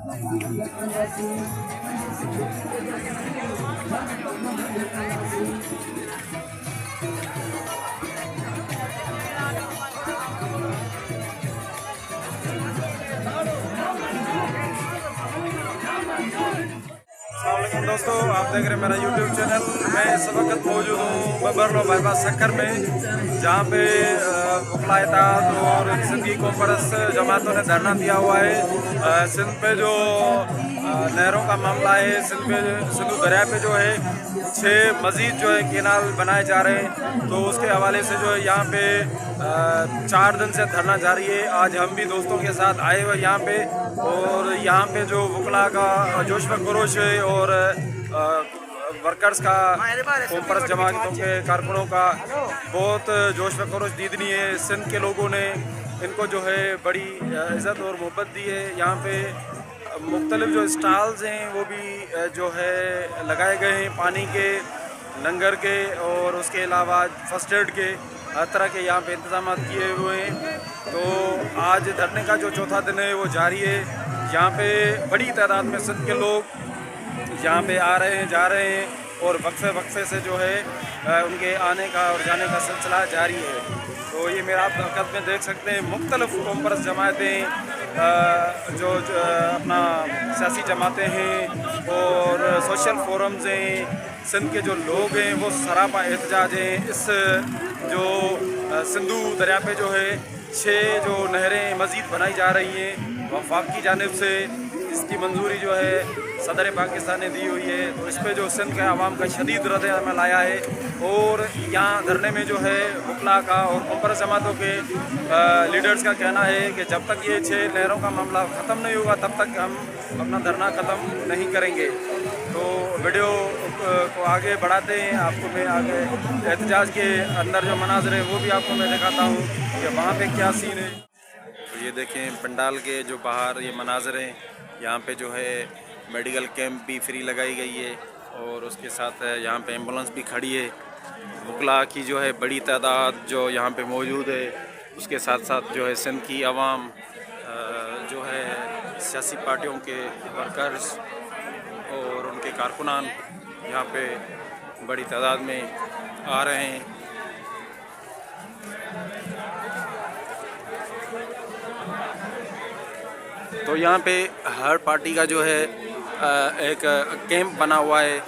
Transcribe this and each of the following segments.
दोस्तों, आप देख रहे हैं मेरा YouTube चैनल। मैं इस वक्त मौजूद हूँ बबरलो बाईपास सक्कर में, जहाँ पे वकला इत्तेहाद और सिंधी कॉन्फ्रेंस जमातों ने धरना दिया हुआ है। सिंध पे जो नहरों का मामला है, सिंधु दरिया पे जो है 6 मज़ीद जो है केनाल बनाए जा रहे हैं, तो उसके हवाले से जो है यहाँ पे 4 दिन से धरना जारी है। आज हम भी दोस्तों के साथ आए हुए यहाँ पे, और यहाँ पे जो वकला का जोश व खरोश है और वर्कर्स का कॉन्फ्रेंस जमातों के कारकुनों का बहुत जोश व खरोश दीदनी है। सिंध के लोगों ने इनको जो है बड़ी इज़्ज़त और मोहब्बत दी है। यहाँ पे मुख्तलिफ जो स्टॉल्स हैं वो भी जो है लगाए गए हैं, पानी के, लंगर के और उसके अलावा फर्स्ट एड के, हर तरह के यहाँ पे इंतजाम किए हुए हैं। तो आज धरने का जो चौथा दिन है वो जारी है। यहाँ पे बड़ी तादाद में सिंध के लोग यहाँ पे आ रहे हैं, जा रहे हैं, और वक्फे से जो है उनके आने का और जाने का सिलसिला जारी है। तो ये मेरा आप वक्त में देख सकते हैं मुख्तलिफ कॉन्फ्रेंस जमातें, जो अपना सियासी जमातें हैं और सोशल फोरम्स हैं, सिंध के जो लोग हैं वो सरापा एहतजाज हैं। इस जो सिंधु दरिया पे जो है 6 जो नहरें मज़ीद बनाई जा रही हैं, वफाक की जानिब से इसकी मंजूरी जो है सदर पाकिस्तान ने दी हुई है। तो इस पर जो सिंध के आवाम का शदीद रद्द अमल आया है, और यहाँ धरने में जो है वकला का और कॉन्फ्रेंस जमातों के लीडर्स का कहना है कि जब तक ये 6 नहरों का मामला ख़त्म नहीं होगा तब तक हम अपना धरना ख़त्म नहीं करेंगे। तो वीडियो को आगे बढ़ाते हैं, आपको मैं आगे एहतजाज के अंदर जो मनाज़र है वो भी आपको मैं दिखाता हूँ कि वहाँ पे क्या सीन है। तो ये देखें पंडाल के जो बाहर ये मनाज़र हैं, यहाँ पे जो है मेडिकल कैंप भी फ्री लगाई गई है, और उसके साथ यहाँ पे एम्बुलेंस भी खड़ी है। वकला की जो है बड़ी तादाद जो यहाँ पे मौजूद है, उसके साथ साथ जो है सिंध की आवाम, जो है सियासी पार्टियों के वर्कर्स और उनके कारकुनान यहाँ पे बड़ी तादाद में आ रहे हैं। तो यहाँ पे हर पार्टी का जो है एक कैंप बना हुआ है,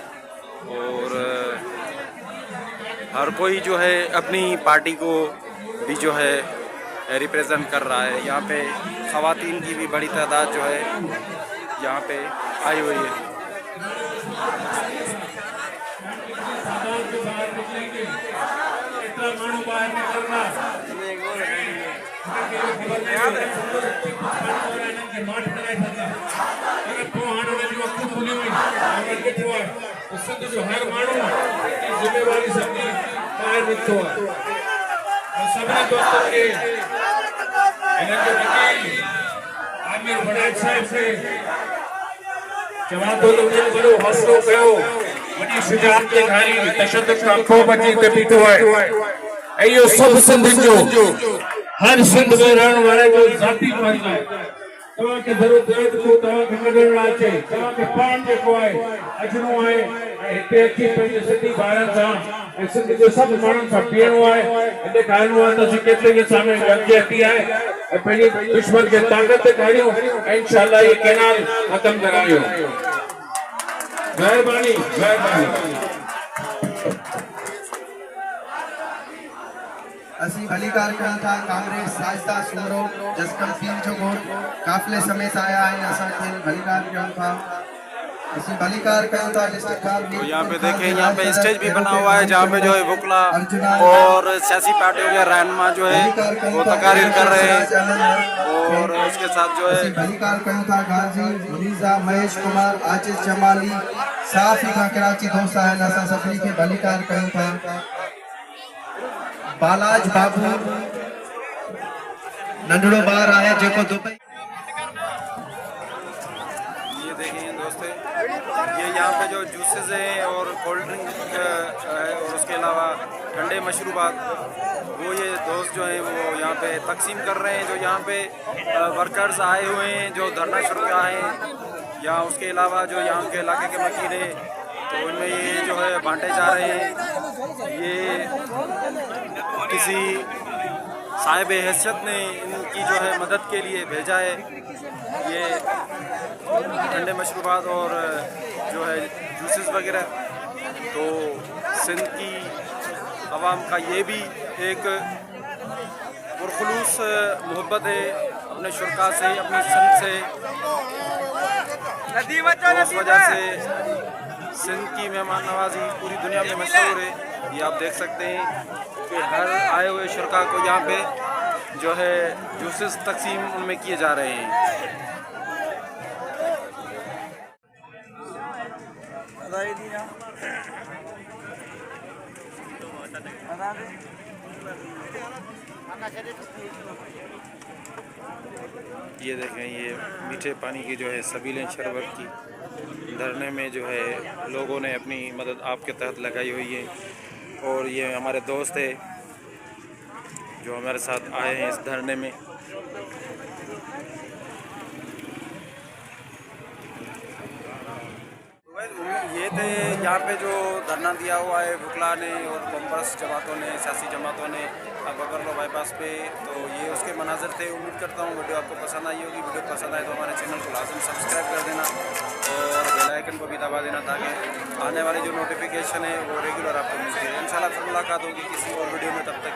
और हर कोई जो है अपनी पार्टी को भी जो है रिप्रेजेंट कर रहा है। यहाँ पे ख़वातीन की भी बड़ी तादाद जो है यहाँ पे आई हुई है। जो हर माण्हू ज़िम्मेवारी समझी ॿाहिरि निकितो आहे, और सभिनी दोस्तनि खे हिननि जो वकील आमिर वड़ैच साहिब खे चवां थो त उन्हनि वॾो हौसलो कयो, वॾी शुजाअत ॾेखारी, तशद्दुद खां ख़ौफ़ अची ते बीठो आहे। ऐं इहो सभु सिंधियुनि जो, हर सिंध में रहण वारे जो ज़ाती फ़र्ज़ु आहे। तव्हांखे ज़रूरत आहे त तव्हांखे मञणु अचे, तव्हांखे पाण जेको आहे अचिणो आहे ऐं हिते अची पंहिंजे सिंधी भाउरनि सां ऐं सिंध जे सभु माण्हुनि सां बीहणो आहे, हिते ॻाल्हाइणो आहे त असीं केतिरे जे साम्हूं यकजहती आहे ऐं पंहिंजे दुश्मन खे ताक़त ॾेखारियूं ऐं इंशाअल्लाह इहे केनाल ख़तमु करायूं। महिरबानी महिरबानी। असी भलीकार कयूं था कांग्रेस साजदा सूरो जसकम पीर जो गोर काफिले समेत आया है, असा खे भलीकार कयूं था। असी भलीकार कयूं था डिस्ट्रिक्ट खार। तो यहाँ पे देखें, यहाँ पे स्टेज भी बना हुआ है जहाँ पे जो है वकला और सियासी पार्टियों के रहनुमा जो है वो तकारीर कर रहे हैं, और उसके साथ जो है भलीकार कयूं था गाजी मुनीजा महेश कुमार आजिज जमाली साफी का कराची दोस्त है, असा सभी के भलीकार कयूं था। बालाज बाबू नंढड़ो बार आया जेको दुबई। ये देखिए दोस्तों, ये यहाँ पे जो जूसेस हैं और कोल्ड ड्रिंक और उसके अलावा ठंडे मशरूबात, वो ये दोस्त जो हैं वो यहाँ पे तकसीम कर रहे हैं। जो यहाँ पे वर्कर्स आए हुए हैं जो धरना शुरू किया है, या उसके अलावा जो यहाँ के इलाके के मकीने तो उनमें ये जो है बांटे जा रहे हैं। ये किसी साहिब हैसियत ने इनकी जो है मदद के लिए भेजा है। ये ठंडे मशरूबात और जो है जूसेस वगैरह। तो सिंध की आवाम का ये भी एक पुरखुलूस मोहब्बत है अपने शुरका से, अपनी सिंध से। तो उस वजह से सिंध की मेहमान नवाजी पूरी दुनिया में मशहूर है। ये आप देख सकते हैं कि हर आए हुए शुरका को यहाँ पे जो है जूसेस तकसीम उनमें किए जा रहे हैं। ये देखें, ये मीठे पानी की जो है सबीलें शरबत की धरने में जो है लोगों ने अपनी मदद आपके तहत लगाई हुई है। और ये हमारे दोस्त है जो हमारे साथ आए हैं इस धरने में। ये थे यहाँ पे जो धरना दिया हुआ है वकला ने और कॉम्पर्स जमातों ने, सियासी जमातों ने बबरलो बाईपास पे। तो ये उसके मनाजर थे। उम्मीद करता हूँ वीडियो आपको पसंद आई होगी। वीडियो पसंद आए तो हमारे चैनल को लाजम सब्सक्राइब कर देना और बेल आइकन को भी दबा देना ताकि आने वाली जो नोटिफिकेशन है वो रेगुलर आपको मिलती है। इंशाल्लाह फिर मुलाकात होगी किसी और वीडियो में। तब तक